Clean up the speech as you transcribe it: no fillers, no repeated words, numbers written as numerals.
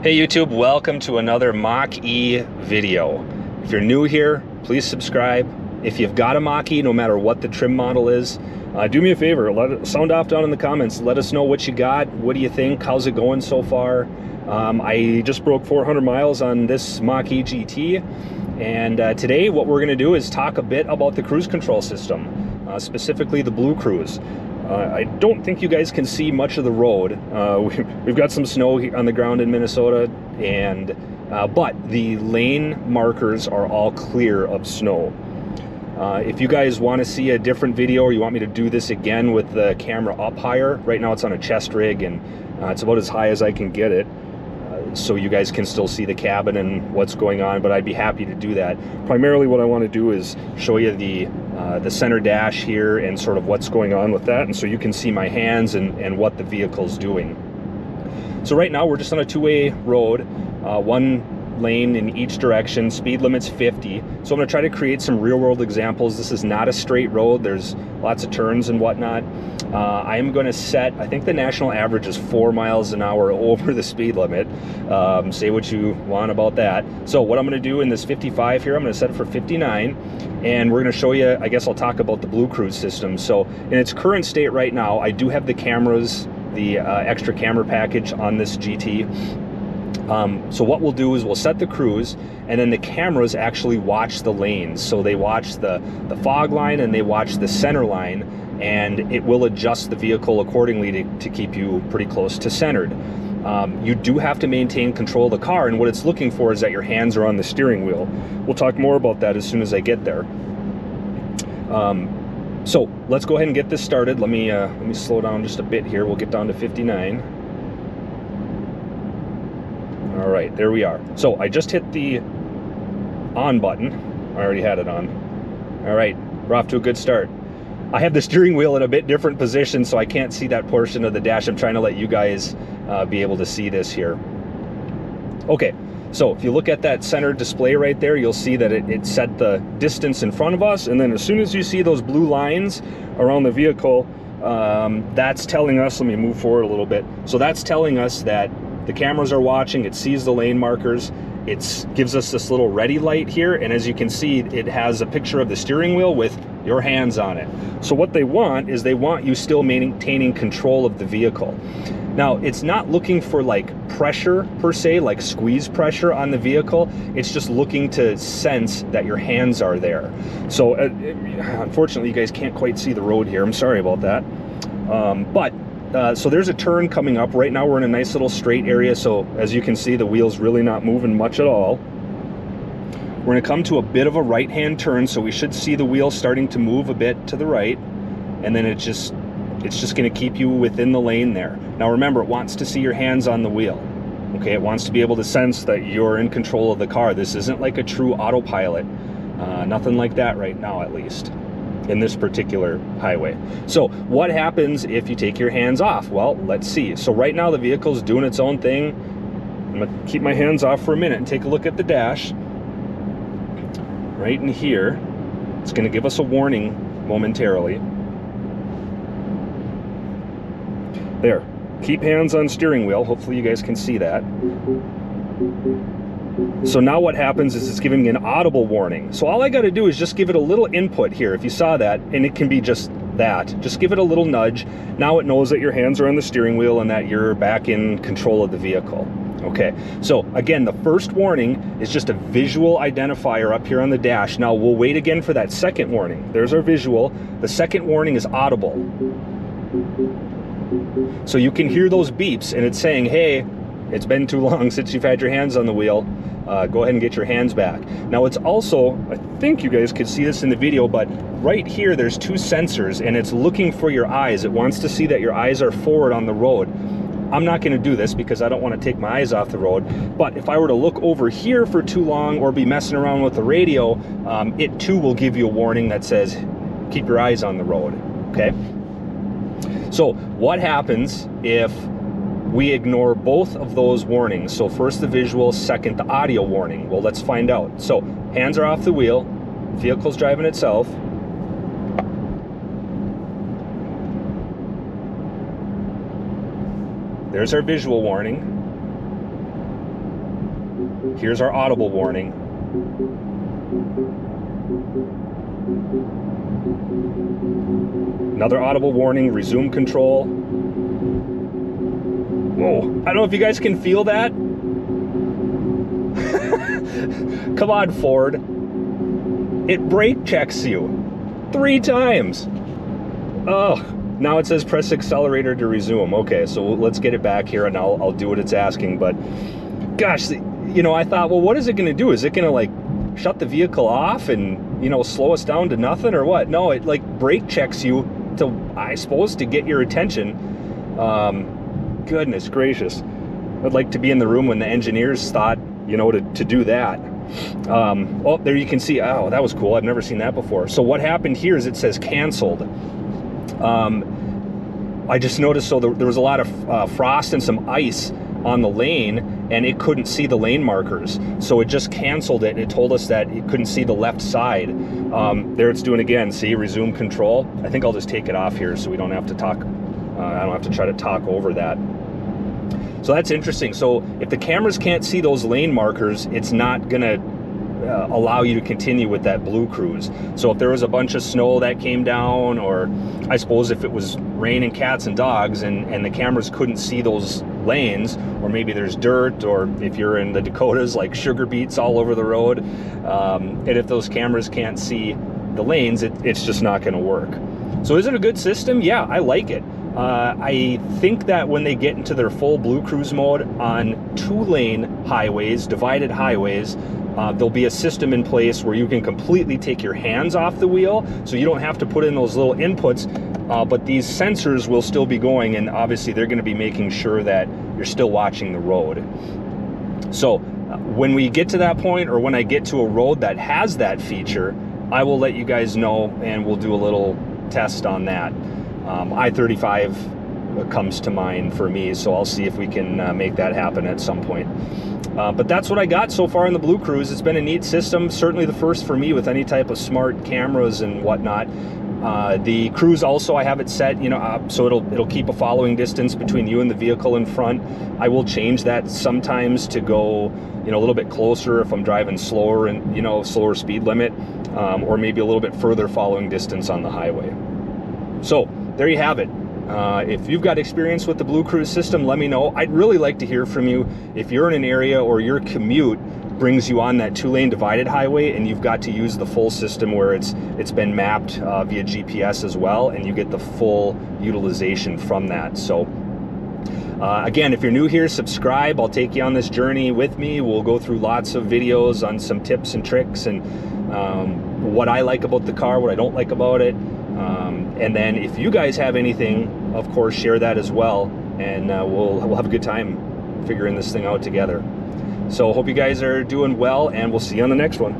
Hey YouTube, welcome to another Mach-E video. If you're new here, please subscribe. If you've got a Mach-E, no matter what the trim model is, do me a favor, sound off down in the comments. Let us know what you got. What do you think? How's it going so far? I just broke 400 miles on this Mach-E GT, and today what we're going to do is talk a bit about the cruise control system, specifically the Blue Cruise. I don't think you guys can see much of the road. We've got some snow on the ground in Minnesota, and but the lane markers are all clear of snow. If you guys want to see a different video, or you want me to do this again with the camera up higher, right now it's on a chest rig, and it's about as high as I can get it, so you guys can still see the cabin and what's going on, but I'd be happy to do that. Primarily what I want to do is show you the center dash here and sort of what's going on with that, and so you can see my hands and what the vehicle's doing. So right now we're just on a two-way road, one lane in each direction, speed limit's 50. So I'm going to try to create some real-world examples. This is not a straight road, there's lots of turns and whatnot. I am going to set, I think the national average is 4 miles an hour over the speed limit. Say what you want about that. So what I'm going to do in this 55 here, I'm going to set it for 59, and we're going to show you, I guess I'll talk about the Blue Cruise system. So in its current state right now, I do have the cameras, the extra camera package on this GT. So what we'll do is we'll set the cruise, and then the cameras actually watch the lanes. So they watch the fog line and they watch the center line, and it will adjust the vehicle accordingly to keep you pretty close to centered. You do have to maintain control of the car, and what it's looking for is that your hands are on the steering wheel. We'll talk more about that as soon as I get there. So let's go ahead and get this started. Let me slow down just a bit here. We'll get down to 59. All right, there we are. So I just hit the on button. I already had it on. All right, we're off to a good start. I have the steering wheel in a bit different position, so I can't see that portion of the dash. I'm trying to let you guys be able to see this here. Okay, so if you look at that center display right there, you'll see that it set the distance in front of us, and then as soon as you see those blue lines around the vehicle, that's telling us, let me move forward a little bit. So that's telling us that the cameras are watching, it sees the lane markers, it gives us this little ready light here, and as you can see, it has a picture of the steering wheel with your hands on it. So what they want is they want you still maintaining control of the vehicle. Now, it's not looking for like pressure per se, like squeeze pressure on the vehicle. It's just looking to sense that your hands are there. So unfortunately, you guys can't quite see the road here. I'm sorry about that. So there's a turn coming up. Right now we're in a nice little straight area, so as you can see, the wheel's really not moving much at all. We're going to come to a bit of a right-hand turn, so we should see the wheel starting to move a bit to the right, and then it's just going to keep you within the lane there. Now remember, it wants to see your hands on the wheel. Okay, it wants to be able to sense that you're in control of the car. This isn't like a true autopilot. Nothing like that right now, at least, in this particular highway. So what happens if you take your hands off? Well, let's see. So right now the vehicle's doing its own thing. I'm gonna keep my hands off for a minute and take a look at the dash. Right in here, it's gonna give us a warning momentarily. There, keep hands on steering wheel. Hopefully you guys can see that. So now what happens is it's giving me an audible warning. So all I got to do is just give it a little input here, if you saw that, and it can be just that. Just give it a little nudge. Now it knows that your hands are on the steering wheel and that you're back in control of the vehicle. Okay, so again, the first warning is just a visual identifier up here on the dash. Now we'll wait again for that second warning. There's our visual. The second warning is audible. So you can hear those beeps, and it's saying, hey, it's been too long since you've had your hands on the wheel. Go ahead and get your hands back. Now it's also, I think you guys could see this in the video, but right here there's two sensors, and it's looking for your eyes. It wants to see that your eyes are forward on the road. I'm not going to do this because I don't want to take my eyes off the road, but if I were to look over here for too long or be messing around with the radio, it too will give you a warning that says keep your eyes on the road. Okay, so what happens if we ignore both of those warnings? So first the visual, second the audio warning. Well, let's find out. So hands are off the wheel, vehicle's driving itself. There's our visual warning. Here's our audible warning. Another audible warning, resume control. Whoa, I don't know if you guys can feel that. Come on, Ford. It brake checks you 3 times. Oh, now it says press accelerator to resume. Okay, so let's get it back here and I'll do what it's asking. But gosh, you know, I thought, well, what is it going to do? Is it going to like shut the vehicle off and, you know, slow us down to nothing or what? No, it like brake checks you to, I suppose, to get your attention. Goodness gracious. I'd like to be in the room when the engineers thought, you know, to do that. Oh, there you can see, oh, that was cool. I've never seen that before. So what happened here is it says canceled. I just noticed, so there was a lot of frost and some ice on the lane, and it couldn't see the lane markers. So it just canceled it. It told us that it couldn't see the left side. There it's doing again, see, resume control. I think I'll just take it off here so we don't have to talk, I don't have to try to talk over that. So that's interesting. So if the cameras can't see those lane markers, it's not gonna allow you to continue with that blue cruise. So if there was a bunch of snow that came down, or I suppose if it was raining cats and dogs and the cameras couldn't see those lanes, or maybe there's dirt, or if you're in the Dakotas, like sugar beets all over the road, and if those cameras can't see the lanes, it's just not going to work. So is it a good system? Yeah, I like it. I think that when they get into their full blue cruise mode on 2-lane highways, divided highways, there'll be a system in place where you can completely take your hands off the wheel, so you don't have to put in those little inputs, but these sensors will still be going, and obviously they're going to be making sure that you're still watching the road. So when we get to that point, or when I get to a road that has that feature, I will let you guys know, and we'll do a little test on that. I-35 comes to mind for me, so I'll see if we can make that happen at some point. But that's what I got so far in the Blue Cruise. It's been a neat system, certainly the first for me with any type of smart cameras and whatnot. The cruise also, I have it set, you know, so it'll keep a following distance between you and the vehicle in front. I will change that sometimes to go, you know, a little bit closer if I'm driving slower and, you know, slower speed limit, or maybe a little bit further following distance on the highway. So there you have it. If you've got experience with the Blue Cruise system, let me know. I'd really like to hear from you. If you're in an area or your commute brings you on that 2-lane divided highway and you've got to use the full system where it's been mapped via GPS as well, and you get the full utilization from that. So again, if you're new here, subscribe. I'll take you on this journey with me. We'll go through lots of videos on some tips and tricks and what I like about the car, what I don't like about it. And then if you guys have anything, of course, share that as well, and we'll have a good time figuring this thing out together. So hope you guys are doing well, and we'll see you on the next one.